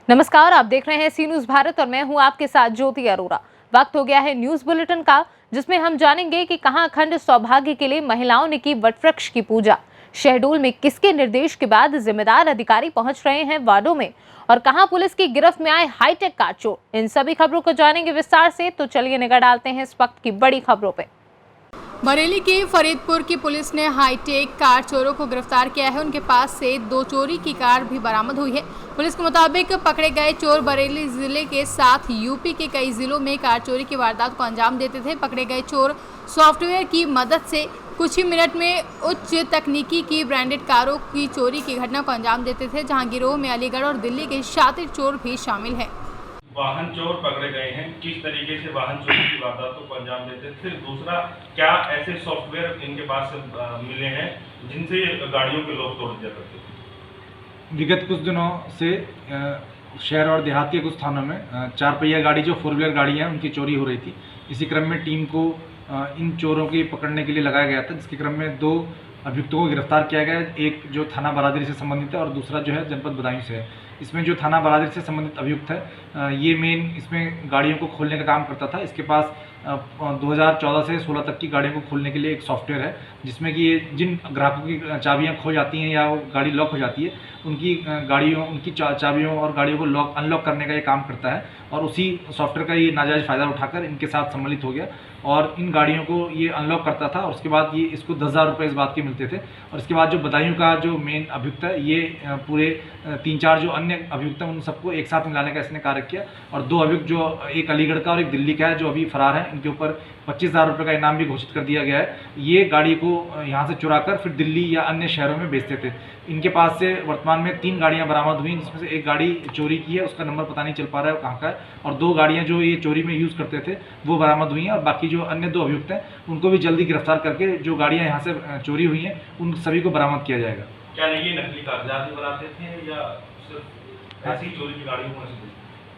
नमस्कार, आप देख रहे हैं सी न्यूज भारत और मैं हूं आपके साथ ज्योति अरोरा। वक्त हो गया है न्यूज बुलेटिन का, जिसमें हम जानेंगे कि कहां अखंड सौभाग्य के लिए महिलाओं ने की वटवृक्ष की पूजा, शहडोल में किसके निर्देश के बाद जिम्मेदार अधिकारी पहुंच रहे हैं वार्डों में, और कहां पुलिस की गिरफ्त में आए हाईटेक कार चोर। इन सभी खबरों को जानेंगे विस्तार से, तो चलिए निगाह डालते हैं इस वक्त की बड़ी खबरों पे। बरेली के फरीदपुर की पुलिस ने हाईटेक कार चोरों को गिरफ्तार किया है। उनके पास से 2 चोरी की कार भी बरामद हुई है। पुलिस के मुताबिक पकड़े गए चोर बरेली जिले के साथ यूपी के कई जिलों में कार चोरी की वारदात को अंजाम देते थे। पकड़े गए चोर सॉफ्टवेयर की मदद से कुछ ही मिनट में उच्च तकनीकी की ब्रांडेड कारों की चोरी की घटना को अंजाम देते थे, जहां गिरोह में अलीगढ़ और दिल्ली के शातिर चोर भी शामिल हैं। वाहन चोर पकड़े गए हैं, किस तरीके से वाहन चोरी की वारदातों को अंजाम देते थे। दूसरा, क्या ऐसे सॉफ्टवेयर इनके पास मिले हैं जिनसे गाड़ियों के लॉक तोड़ दिया करते थे। विगत कुछ दिनों से शहर और देहात के कुछ थानों में 4 पहिया गाड़ी जो 4 व्हीलर गाड़ियाँ हैं उनकी चोरी हो रही थी। इसी क्रम में टीम को इन चोरों की पकड़ने के लिए लगाया गया था, जिसके क्रम में 2 अभियुक्तों को गिरफ्तार किया गया। एक जो थाना बरादरी से संबंधित है और दूसरा जो है जनपद बदायूं से है। इसमें जो थाना बरादरी से संबंधित अभियुक्त है, ये मेन इसमें गाड़ियों को खोलने का काम करता था। इसके पास 2014 से 16 तक की गाड़ियों को खोलने के लिए एक सॉफ्टवेयर है, जिसमें कि ये जिन ग्राहकों की चाबियां खो जाती हैं या वो गाड़ी लॉक हो जाती है, उनकी गाड़ियों उनकी चाबियों और गाड़ियों को लॉक अनलॉक करने का ये काम करता है। और उसी सॉफ्टवेयर का ये नाजायज़ फ़ायदा उठाकर इनके साथ सम्मिलित हो गया और इन गाड़ियों को ये अनलॉक करता था। और उसके बाद ये इसको 10,000 रुपये इस बात के मिलते थे। और इसके बाद जो बदायूं का जो मेन अभियुक्त है, ये पूरे 3-4 जो अन्य अभियुक्त हैं उन सबको एक साथ मिलाने का इसने कार्य किया। और 2 अभियुक्त, जो एक अलीगढ़ का और एक दिल्ली का है, जो अभी फरार है, इनके ऊपर 25,000 रुपये का इनाम भी घोषित कर दिया गया है। ये गाड़ी को यहाँ से चुराकर फिर दिल्ली या अन्य शहरों में बेचते थे। इनके पास से वर्तमान में 3 गाड़ियाँ बरामद हुई, जिसमें से एक गाड़ी चोरी की है, उसका नंबर पता नहीं चल पा रहा है वो कहाँ का है, और 2 गाड़ियाँ जो ये चोरी में यूज़ करते थे वो बरामद हुई हैं। और बाकी जो अन्य 2 अभियुक्त हैं उनको भी जल्दी गिरफ्तार करके जो गाड़ियाँ यहाँ से चोरी हुई हैं उन सभी को बरामद किया जाएगा। क्या ये नकली कागजात भी बनाते थे या सिर्फ ऐसी चोरी की गाड़ियों को?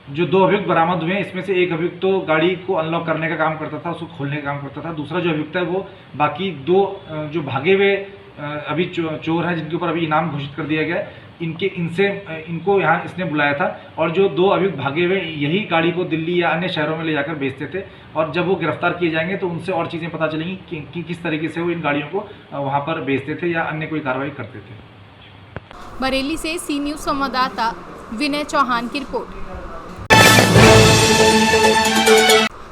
जो 2 अभियुक्त बरामद हुए हैं, इसमें से एक अभियुक्त तो गाड़ी को अनलॉक करने का काम करता था, उसको खोलने का काम करता था। दूसरा जो अभियुक्त है वो बाकी 2 जो भागे हुए अभी चोर हैं, जिनके ऊपर अभी इनाम घोषित कर दिया गया है, इनको यहाँ इसने बुलाया था। और जो 2 अभियुक्त भागे हुए यही गाड़ी को दिल्ली या अन्य शहरों में ले जाकर बेचते थे। और जब वो गिरफ्तार किए जाएंगे तो उनसे और चीज़ें पता चलेंगी कि किस तरीके से वो इन गाड़ियों को वहाँ पर बेचते थे या अन्य कोई कार्रवाई करते थे। बरेली से सी न्यूज संवाददाता विनय चौहान की रिपोर्ट।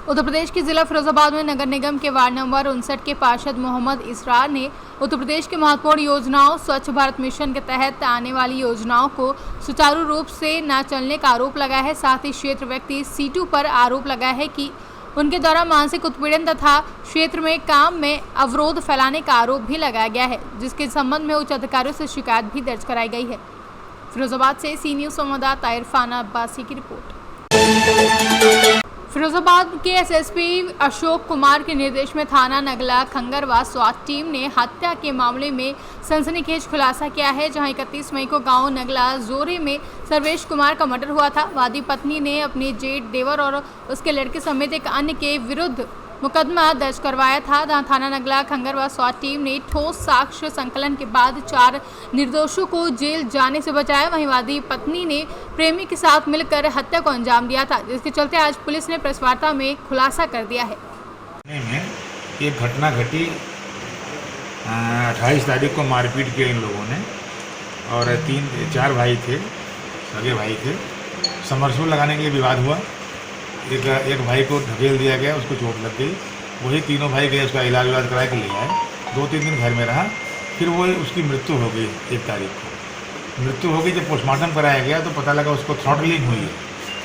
उत्तर प्रदेश के जिला फिरोजाबाद में नगर निगम के वार्ड नंबर 59 के पार्षद मोहम्मद इसरार ने उत्तर प्रदेश की महत्वपूर्ण योजनाओं स्वच्छ भारत मिशन के तहत आने वाली योजनाओं को सुचारू रूप से न चलने का आरोप लगाया है। साथ ही क्षेत्र व्यक्ति सीटू पर आरोप लगाया है कि उनके द्वारा मानसिक उत्पीड़न तथा क्षेत्र में काम में अवरोध फैलाने का आरोप भी लगाया गया है, जिसके संबंध में उच्च अधिकारियों से शिकायत भी दर्ज कराई गई है। फिरोजाबाद से सी न्यूज संवाददाता इरफाना अब्बासी की रिपोर्ट। फिरोजाबाद के एसएसपी अशोक कुमार के निर्देश में थाना नगला खंगरवा स्वाट टीम ने हत्या के मामले में सनसनीखेज खुलासा किया है, जहां 31 मई को गांव नगला जोरे में सर्वेश कुमार का मर्डर हुआ था। वादी पत्नी ने अपने जेठ देवर और उसके लड़के समेत एक अन्य के विरुद्ध मुकदमा दर्ज करवाया था, जहां थाना नगला खंगरवा स्वाट टीम ने ठोस साक्ष्य संकलन के बाद 4 निर्दोषों को जेल जाने से बचाया। वहीं वादी पत्नी ने प्रेमी के साथ मिलकर हत्या को अंजाम दिया था, जिसके चलते आज पुलिस ने प्रेस वार्ता में खुलासा कर दिया है। एक घटना घटी 28 तारीख को, मारपीट किया इन लोगों ने और 4 भाई थे, सगे भाई थे। समरसूल लगाने के लिए विवाद हुआ। एक भाई को ढकेल दिया गया, उसको चोट लग गई। वही तीनों भाई गए, उसका इलाज करा के ले आए। 2-3 दिन घर में रहा, फिर वो उसकी मृत्यु हो गई। 1 तारीख को मृत्यु हो गई। जब पोस्टमार्टम कराया गया तो पता लगा उसको थ्रॉटलिंग हुई है,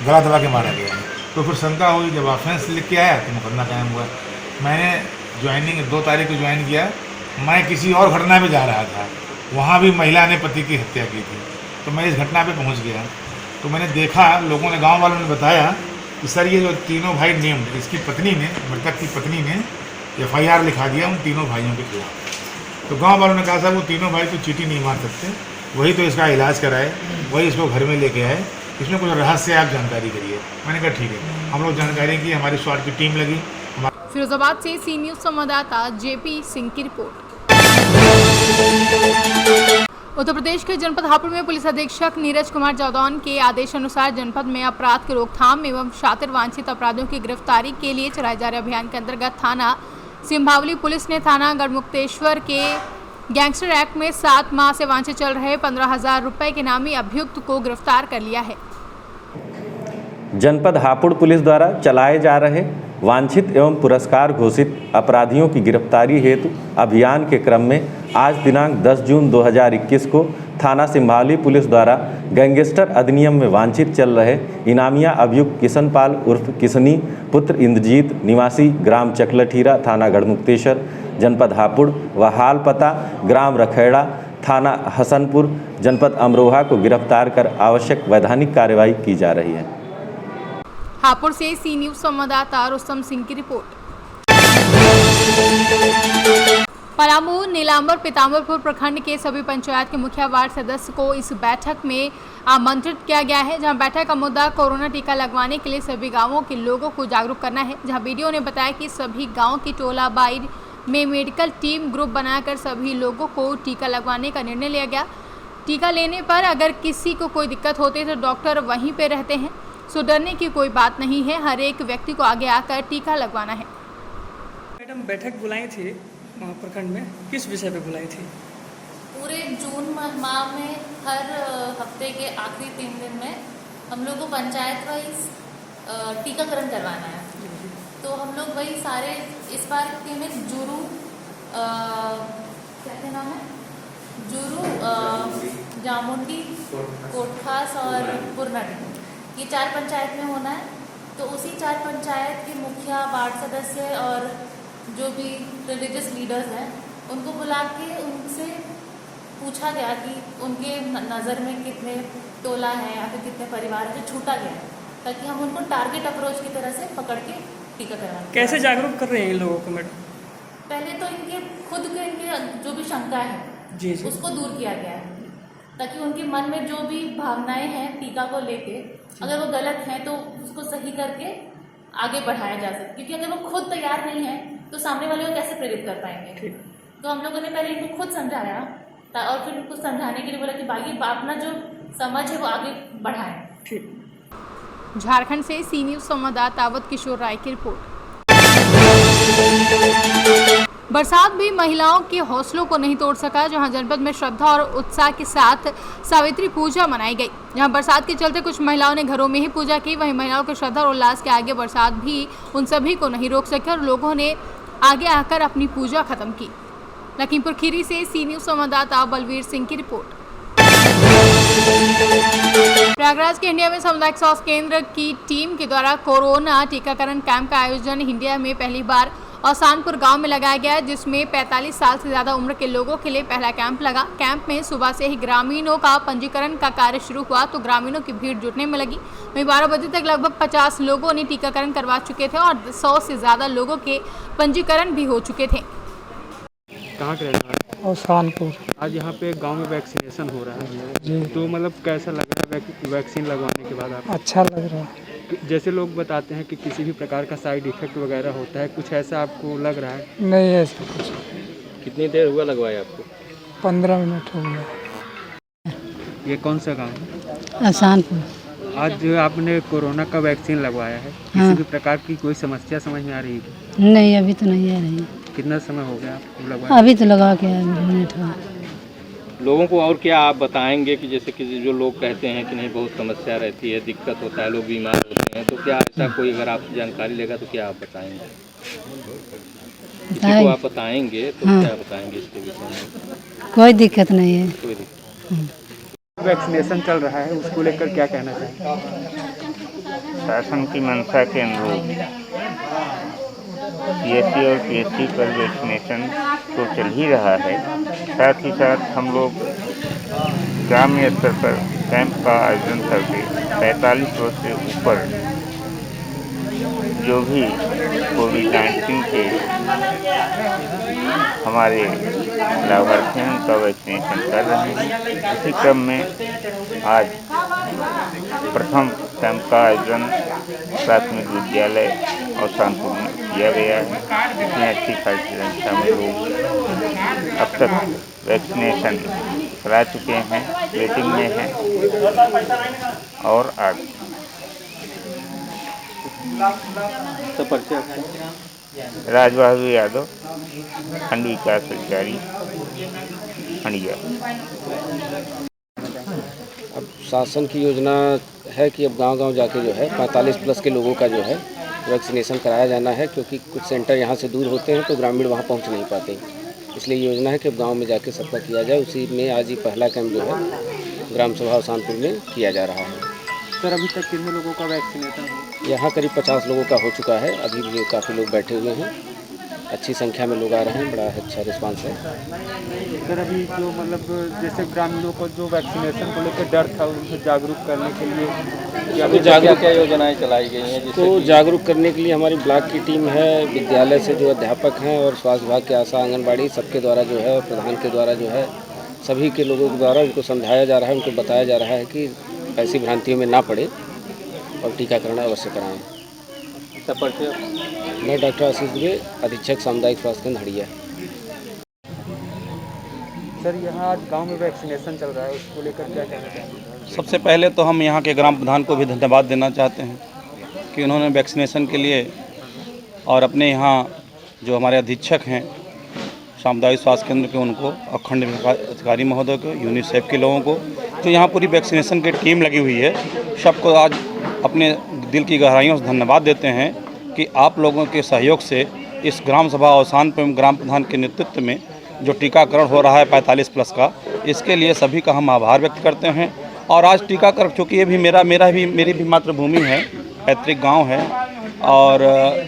गला दबा के मारा गया है। तो फिर शंका हुई, जब ऑफेंस लिख के आया तो मुकदमा कायम हुआ। मैंने ज्वाइनिंग 2 तारीख को ज्वाइन किया। मैं किसी और घटना में जा रहा था, वहाँ भी महिला ने पति की हत्या की थी, तो मैं इस घटना पर पहुँच गया। तो मैंने देखा, लोगों ने, गाँव वालों ने बताया कि सर ये जो तीनों भाई नेम्ड, इसकी पत्नी ने, मृतक की पत्नी ने FIR लिखा दिया उन तीनों भाइयों के खिलाफ। तो गांव वालों ने कहा साहब वो तीनों भाई तो चीटी नहीं मार सकते, वही तो इसका इलाज कराए, वही इसको घर में लेके आए, इसमें कुछ रहस्य आप जानकारी करिए। मैंने कहा ठीक है। हम लोग जानकारी की, हमारी स्वाट की टीम लगी। फिरोजाबाद से सी न्यूज संवाददाता JP सिंह की रिपोर्ट। उत्तर प्रदेश के जनपद हापुड़ में पुलिस अधीक्षक नीरज कुमार जादौन के आदेशानुसार जनपद में अपराध की रोकथाम एवं शातिर वांछित अपराधियों की गिरफ्तारी के लिए चलाए जा रहे अभियान के अंतर्गत थाना सिंभावली पुलिस ने थाना गढ़मुक्तेश्वर के गैंगस्टर एक्ट में 7 माह से वांछित चल रहे 15,000 रुपए के नामी अभियुक्त को गिरफ्तार कर लिया है। जनपद हापुड़ पुलिस द्वारा चलाए जा रहे वांछित एवं पुरस्कार घोषित अपराधियों की गिरफ्तारी हेतु अभियान के क्रम में आज दिनांक 10 जून 2021 को थाना सिंभावली पुलिस द्वारा गैंगस्टर अधिनियम में वांछित चल रहे इनामिया अभियुक्त किशन पाल उर्फ किशनी पुत्र इंद्रजीत निवासी ग्राम चकलठीरा थाना गढ़मुक्तेश्वर जनपद हापुड़ व हाल पता ग्राम रखेड़ा थाना हसनपुर जनपद अमरोहा को गिरफ्तार कर आवश्यक वैधानिक कार्रवाई की जा रही है। हापुड़ से सी न्यूज संवाददाता रुस्तम सिंह की रिपोर्ट। पलामू नीलांबर पीताम्बरपुर प्रखंड के सभी पंचायत के मुखिया वार्ड सदस्य को इस बैठक में आमंत्रित किया गया है, जहां बैठक का मुद्दा कोरोना टीका लगवाने के लिए सभी गांवों के लोगों को जागरूक करना है। जहां वीडियो ने बताया कि सभी गांव की टोला बाइड में मेडिकल टीम ग्रुप बनाकर सभी लोगों को टीका लगवाने का निर्णय लिया गया। टीका लेने पर अगर किसी को कोई दिक्कत होती है तो डॉक्टर वहीं पे रहते हैं, सो डरने की कोई बात नहीं है। हर एक व्यक्ति को आगे आकर टीका लगवाना है। मैडम बैठक बुलाई थी वहाँ प्रखंड में, किस विषय पे बुलाई थी? पूरे जून माह में हर हफ्ते के आखिरी 3 दिन में हम लोग को पंचायत वाइज टीकाकरण करवाना है। तो हम लोग वही सारे इस बार के में जुरू क्या नाम है, जुरू जामुंडी कोटखास और पुरनडी, ये 4 पंचायत में होना है। तो उसी 4 पंचायत के मुखिया वार्ड सदस्य और जो भी रिलीजियस लीडर्स हैं उनको बुला के उनसे पूछा गया कि उनके नज़र में कितने टोला हैं या फिर कितने परिवार हैं जो छूटा गया है, ताकि हम उनको टारगेट अप्रोच की तरह से पकड़ के टीका करवाएं। कैसे जागरूक कर रहे हैं इन लोगों को मैडम? पहले तो इनके खुद के इनके जो भी शंका है जी उसको दूर किया गया है, ताकि उनके मन में जो भी भावनाएं हैं टीका को लेके अगर वो गलत हैं तो उसको सही करके आगे बढ़ाया जा सके, क्योंकि अगर वो खुद तैयार नहीं है तो सामने वाले को कैसे प्रेरित कर पाएंगे। तो हम लोगों ने पहले इनको खुद समझाया और फिर उनको समझाने के लिए बोला कि भाई अपना जो समझ है वो आगे बढ़ाएं। झारखंड से सी न्यूज संवाददाता अवध किशोर राय की रिपोर्ट। बरसात भी महिलाओं के हौसलों को नहीं तोड़ सका, जहां जनपद में श्रद्धा और उत्साह के साथ सावित्री पूजा मनाई गई। जहां बरसात के चलते कुछ महिलाओं ने घरों में ही पूजा की, वहीं महिलाओं के श्रद्धा और उल्लास के आगे बरसात भी उन सभी को नहीं रोक सके और लोगों ने आगे आकर अपनी पूजा खत्म की। लखीमपुर खीरी से सी न्यूज संवाददाता बलवीर सिंह की रिपोर्ट। प्रयागराज के इंडिया में सामुदायिक स्वास्थ्य केंद्र की टीम के द्वारा कोरोना टीकाकरण कैंप का आयोजन इंडिया में पहली बार औसानपुर गांव में लगाया गया, जिसमें 45 साल से ज़्यादा उम्र के लोगों के लिए पहला कैंप लगा। कैंप में सुबह से ही ग्रामीणों का पंजीकरण का कार्य शुरू हुआ तो ग्रामीणों की भीड़ जुटने में लगी। वहीं 12 बजे तक लगभग 50 लोगों ने टीकाकरण करवा चुके थे और 100 से ज़्यादा लोगों के पंजीकरण भी हो चुके थे। कहाँ के रहने वाले? औसानपुर। आज यहाँ पे गांव में वैक्सीनेशन हो रहा है, तो मतलब कैसा लग रहा है वैक्सीन लगवाने के बाद आप? अच्छा लग रहा है। जैसे लोग बताते हैं कि किसी भी प्रकार का साइड इफेक्ट वगैरह होता है, कुछ ऐसा आपको लग रहा है? नहीं ऐसा कुछ। कितनी देर हुआ लगवाया आपको? 15 मिनट हो गया। ये कौन सा गाँव है? औसानपुर। आज आपने कोरोना का वैक्सीन लगवाया है, हाँ। किसी भी प्रकार की कोई समस्या समझ में आ रही है? नहीं अभी तो नहीं आ रही। कितना समय हो गया आपको लगवाया? अभी तो लगा के मिनट हुआ। लोगों को और क्या आप बताएंगे कि जैसे कि जो लोग कहते हैं कि नहीं बहुत समस्या रहती है, दिक्कत होता है, लोग बीमार होते हैं, तो क्या ऐसा कोई अगर आप जानकारी लेगा तो क्या आप बताएंगे? किसी को आप बताएंगे तो हाँ। क्या बताएंगे इसके विषय में? कोई दिक्कत नहीं है। कोई दिक्कत। वैक्सीनेशन चल रहा है, उसको लेकर क्या कहना चाहेंगे? शासन की मंशा के अनुरूप पीएससी और पीएससी पर वैक्सीनेशन तो चल ही रहा है, साथ ही साथ हम लोग ग्रामीण स्तर पर कैंप का आयोजन करके 45 वर्ष से ऊपर जो भी कोविड-19 के हमारे लाभार्थी हैं उनका वैक्सीनेशन कर रहे हैं। इसी क्रम में आज प्रथम कैंप का आयोजन प्राथमिक विद्यालय औसानपुर में किया गया है, जिसमें अच्छी खासी संख्या में लोग अब तक वैक्सीनेशन करा चुके हैं, वेटिंग में हैं और आगे। तो परिचय आपका? राज बहादुर यादव, खंड विकास अधिकारी, हंडिया। अब शासन की योजना है कि अब गांव-गांव जाके जो है 45 प्लस के लोगों का जो है वैक्सीनेशन कराया जाना है, क्योंकि कुछ सेंटर यहाँ से दूर होते हैं तो ग्रामीण वहाँ पहुँच नहीं पाते। इसलिए योजना है कि अब गांव में जाके सबका किया जाए। उसी में आज ही पहला कैंप जो है ग्राम सभा हसानपुर में किया जा रहा है। सर अभी तक कितने लोगों का वैक्सीनेशन हुआ? यहाँ करीब 50 लोगों का हो चुका है। अभी भी काफ़ी लोग बैठे हुए हैं, अच्छी संख्या में लोग आ रहे हैं, बड़ा अच्छा रिस्पांस है। सर अभी जो मतलब जैसे ग्रामीणों को जो वैक्सीनेशन को लेकर डर था उनको जागरूक करने के लिए क्या योजनाएं चलाई गई हैं? तो जागरूक करने के लिए हमारी ब्लॉक की टीम है, विद्यालय से जो अध्यापक हैं और स्वास्थ्य विभाग के आशा आंगनबाड़ी सबके द्वारा जो है, प्रधान के द्वारा जो है, सभी के लोगों के द्वारा उनको समझाया जा रहा है, उनको बताया जा रहा है कि ऐसी भ्रांतियों में ना पड़े और टीकाकरण अवश्य कराएँ। मैं डॉक्टर आशीष दुबे, अधीक्षक सामुदायिक स्वास्थ्य केंद्र हड़िया। सर यहाँ आज गांव में वैक्सीनेशन चल रहा है, उसको लेकर क्या कहना चाहेंगे? सबसे पहले तो हम यहाँ के ग्राम प्रधान को भी धन्यवाद देना चाहते हैं कि उन्होंने वैक्सीनेशन के लिए और अपने यहाँ जो हमारे अधीक्षक हैं सामुदायिक स्वास्थ्य केंद्र के उनको, अखंड अधिकारी महोदय को, यूनिसेफ के लोगों को, जो यहाँ पूरी वैक्सीनेशन की टीम लगी हुई है, सबको आज अपने दिल की गहराइयों से धन्यवाद देते हैं कि आप लोगों के सहयोग से इस ग्राम सभा अवसान पर ग्राम प्रधान के नेतृत्व में जो टीकाकरण हो रहा है 45 प्लस का, इसके लिए सभी का हम आभार व्यक्त करते हैं। और आज टीकाकरण, चूँकि ये भी मेरी भी मातृभूमि है, पैतृक गांव है, और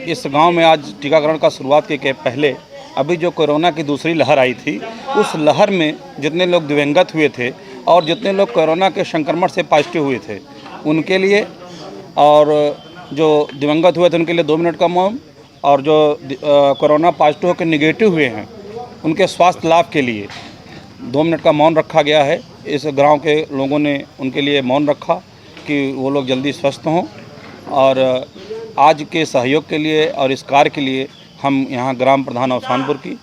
इस गांव में आज टीकाकरण का शुरुआत के पहले अभी जो कोरोना की दूसरी लहर आई थी, उस लहर में जितने लोग दिवंगत हुए थे और जितने लोग कोरोना के संक्रमण से पॉजिटिव हुए थे उनके लिए, और जो दिवंगत हुए थे उनके लिए 2 मिनट का मौन, और जो कोरोना पॉजिटिव होकर निगेटिव हुए हैं उनके स्वास्थ्य लाभ के लिए 2 मिनट का मौन रखा गया है। इस गांव के लोगों ने उनके लिए मौन रखा कि वो लोग जल्दी स्वस्थ हों। और आज के सहयोग के लिए और इस कार्य के लिए हम यहाँ ग्राम प्रधान अवसानपुर की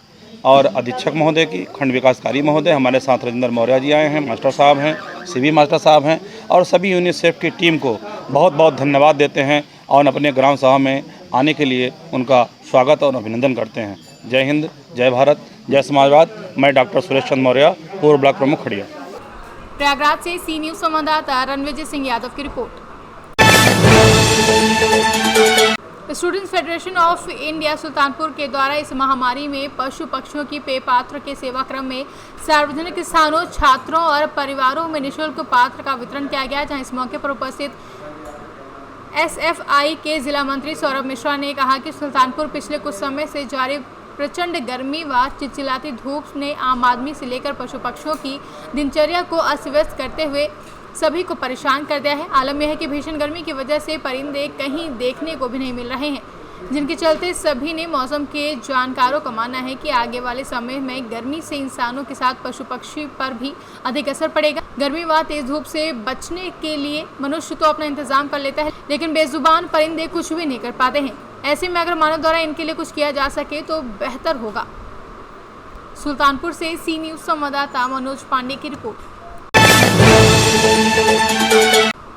और अधीक्षक महोदय की, खंड विकास अधिकारी महोदय, हमारे साथ राजेंद्र मौर्य जी आए हैं, मास्टर साहब हैं, सीबी मास्टर साहब हैं, और सभी यूनिसेफ की टीम को बहुत बहुत धन्यवाद देते हैं और अपने ग्राम सभा में आने के लिए उनका स्वागत और अभिनंदन करते हैं। जय हिंद, जय भारत, जय समाजवाद। मैं डॉक्टर सुरेश चंद्र मौर्य, पूर्व ब्लॉक प्रमुख खड़िया। प्रयागराज से सी न्यूज़ संवाददाता रणविजय सिंह यादव की report. Students federation of India Sultanpur के द्वारा इस महामारी में पशु पक्षियों की पेय पात्र के सेवा क्रम में सार्वजनिक स्थानों, छात्रों और परिवारों में निःशुल्क पात्र का वितरण किया गया, जहां इस मौके पर उपस्थित एसएफआई के जिला मंत्री सौरभ मिश्रा ने कहा कि सुल्तानपुर पिछले कुछ समय से जारी प्रचंड गर्मी व चिलचिलाती धूप ने आम आदमी से लेकर पशु पक्षियों की दिनचर्या को अस्त व्यस्त करते हुए सभी को परेशान कर दिया है। आलम यह है कि भीषण गर्मी की वजह से परिंदे कहीं देखने को भी नहीं मिल रहे हैं, जिनके चलते सभी ने मौसम के जानकारों का मानना है कि आगे वाले समय में गर्मी से इंसानों के साथ पशु पक्षी पर भी अधिक असर पड़ेगा। गर्मी व तेज धूप से बचने के लिए मनुष्य तो अपना इंतजाम कर लेता है, लेकिन बेजुबान परिंदे कुछ भी नहीं कर पाते हैं। ऐसे में अगर मानव द्वारा इनके लिए कुछ किया जा सके तो बेहतर होगा। सुल्तानपुर से सी न्यूज़ संवाददाता मनोज पांडे की रिपोर्ट।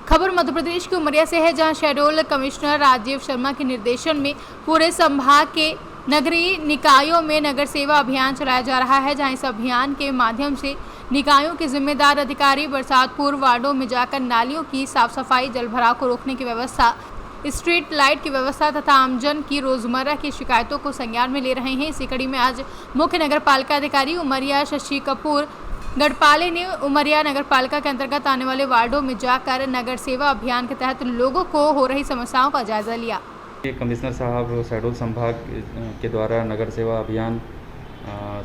खबर मध्य प्रदेश के उमरिया से है, जहां शेड्यूल कमिश्नर राजीव शर्मा के निर्देशन में पूरे संभाग के नगरीय निकायों में नगर सेवा अभियान चलाया जा रहा है, जहां इस अभियान के माध्यम से निकायों के जिम्मेदार अधिकारी बरसात पूर्व वार्डों में जाकर नालियों की साफ सफाई, जल भराव को रोकने की व्यवस्था, स्ट्रीट लाइट की व्यवस्था तथा आमजन की रोजमर्रा की शिकायतों को संज्ञान में ले रहे हैं। इसी कड़ी में आज मुख्य नगर पालिका अधिकारी उमरिया शशि कपूर गढ़पाले ने उमरिया नगर पालिका के अंतर्गत आने वाले वार्डों में जाकर नगर सेवा अभियान के तहत लोगों को हो रही समस्याओं का जायजा लिया। कमिश्नर साहब शहडोल संभाग के द्वारा नगर सेवा अभियान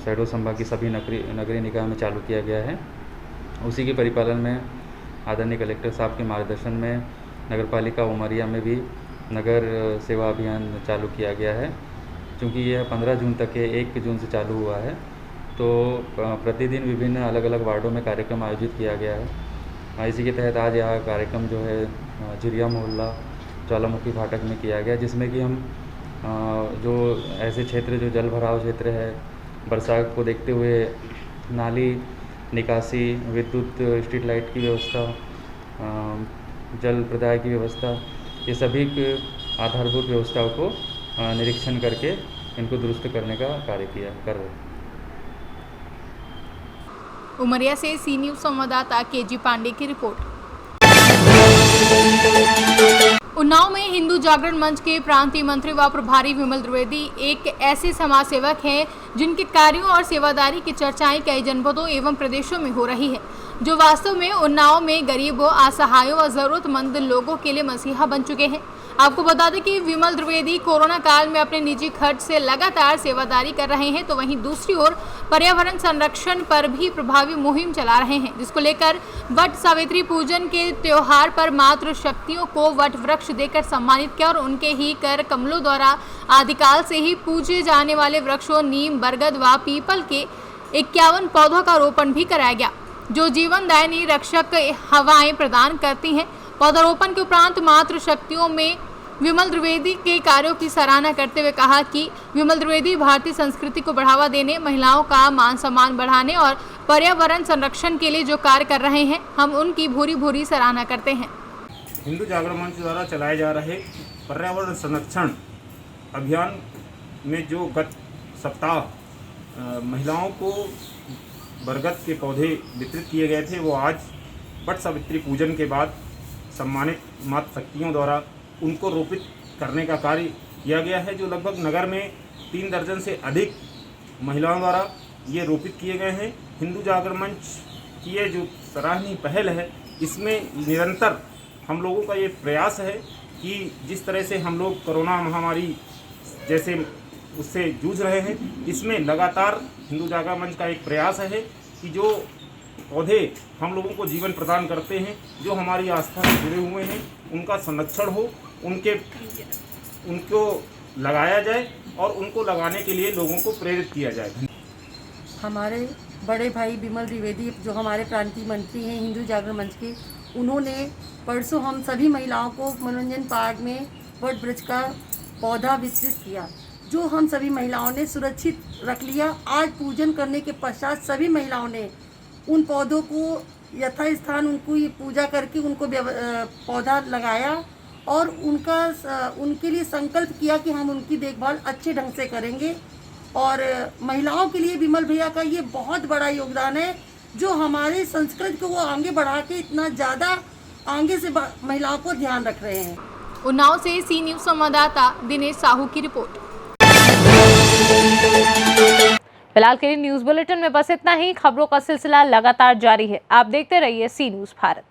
शहडोल संभाग की सभी नगरीय निकाय में चालू किया गया है। उसी के परिपालन में आदरणीय कलेक्टर साहब के मार्गदर्शन में नगरपालिका उमरिया में भी नगर सेवा अभियान चालू किया गया है। चूँकि यह 15 जून तक है, 1 जून से चालू हुआ है, तो प्रतिदिन विभिन्न अलग अलग वार्डों में कार्यक्रम आयोजित किया गया है। इसी के तहत आज यह कार्यक्रम जो है झिरिया मोहल्ला ज्वालामुखी फाटक में किया गया, जिसमें कि हम जो ऐसे क्षेत्र जो जल भराव क्षेत्र है, बरसात को देखते हुए नाली निकासी, विद्युत स्ट्रीट लाइट की व्यवस्था, जल प्रदाय की व्यवस्था, ये सभी आधारभूत व्यवस्थाओं को निरीक्षण करके इनको दुरुस्त करने का कार्य कर रहे हैं। उमरिया से सी न्यूज़ संवाददाता केजी पांडे की रिपोर्ट। उन्नाव में हिंदू जागरण मंच के प्रांतीय मंत्री व प्रभारी विमल द्विवेदी एक ऐसे समाज सेवक हैं जिनके कार्यों और सेवादारी की चर्चाएं कई जनपदों एवं प्रदेशों में हो रही है, जो वास्तव में उन्नाव में गरीबों, असहायों और जरूरतमंद लोगों के लिए मसीहा बन चुके हैं। आपको बता दें कि विमल द्विवेदी कोरोना काल में अपने निजी खर्च से लगातार सेवादारी कर रहे हैं, तो वहीं दूसरी ओर पर्यावरण संरक्षण पर भी प्रभावी मुहिम चला रहे हैं, जिसको लेकर वट सावित्री पूजन के त्योहार पर मातृ शक्तियों को वट वृक्ष देकर सम्मानित किया और उनके ही कर कमलों द्वारा आदिकाल से ही पूजे जाने वाले वृक्षों नीम, बरगद व पीपल के 51 पौधों का रोपण भी कराया गया, जो जीवनदायिनी रक्षक हवाएं प्रदान करती हैं। पौधारोपण के उपरांत मातृ शक्तियों में विमल द्विवेदी के कार्यों की सराहना करते हुए कहा कि विमल द्विवेदी भारतीय संस्कृति को बढ़ावा देने, महिलाओं का मान सम्मान बढ़ाने और पर्यावरण संरक्षण के लिए जो कार्य कर रहे हैं, हम उनकी भूरी भूरी सराहना करते हैं। हिंदू जागरण मंच द्वारा चलाए जा रहे पर्यावरण संरक्षण अभियान में जो गत सप्ताह महिलाओं को बरगद के पौधे वितरित किए गए थे, वो आज वट सावित्री पूजन के बाद सम्मानित मातृ शक्तियों द्वारा उनको रोपित करने का कार्य किया गया है, जो लगभग नगर में 3 दर्जन से अधिक महिलाओं द्वारा ये रोपित किए गए हैं। हिंदू जागरण मंच की ये जो सराहनीय पहल है, इसमें निरंतर हम लोगों का ये प्रयास है कि जिस तरह से हम लोग कोरोना महामारी जैसे उससे जूझ रहे हैं, इसमें लगातार हिंदू जागरण मंच का एक प्रयास है कि जो पौधे हम लोगों को जीवन प्रदान करते हैं, जो हमारी आस्था से जुड़े हुए हैं, उनका संरक्षण हो, उनको लगाया जाए और उनको लगाने के लिए लोगों को प्रेरित किया जाए। हमारे बड़े भाई विमल द्विवेदी जो हमारे प्रांतीय मंत्री हैं हिंदू जागरण मंच के, उन्होंने परसों हम सभी महिलाओं को मनोरंजन पार्क में वट वृक्ष का पौधा वितरित किया, जो हम सभी महिलाओं ने सुरक्षित रख लिया। आज पूजन करने के पश्चात सभी महिलाओं ने उन पौधों को यथास्थान उनको ये पूजा करके उनको पौधा लगाया और उनके लिए संकल्प किया कि हम उनकी देखभाल अच्छे ढंग से करेंगे। और महिलाओं के लिए विमल भैया का ये बहुत बड़ा योगदान है, जो हमारे संस्कृति को वो आगे बढ़ा के इतना ज़्यादा आगे से महिलाओं को ध्यान रख रहे हैं। उन्नाव से सी न्यूज़ संवाददाता दिनेश साहू की रिपोर्ट। फिलहाल के लिए न्यूज़ बुलेटिन में बस इतना ही। खबरों का सिलसिला लगातार जारी है, आप देखते रहिए सी न्यूज़ भारत।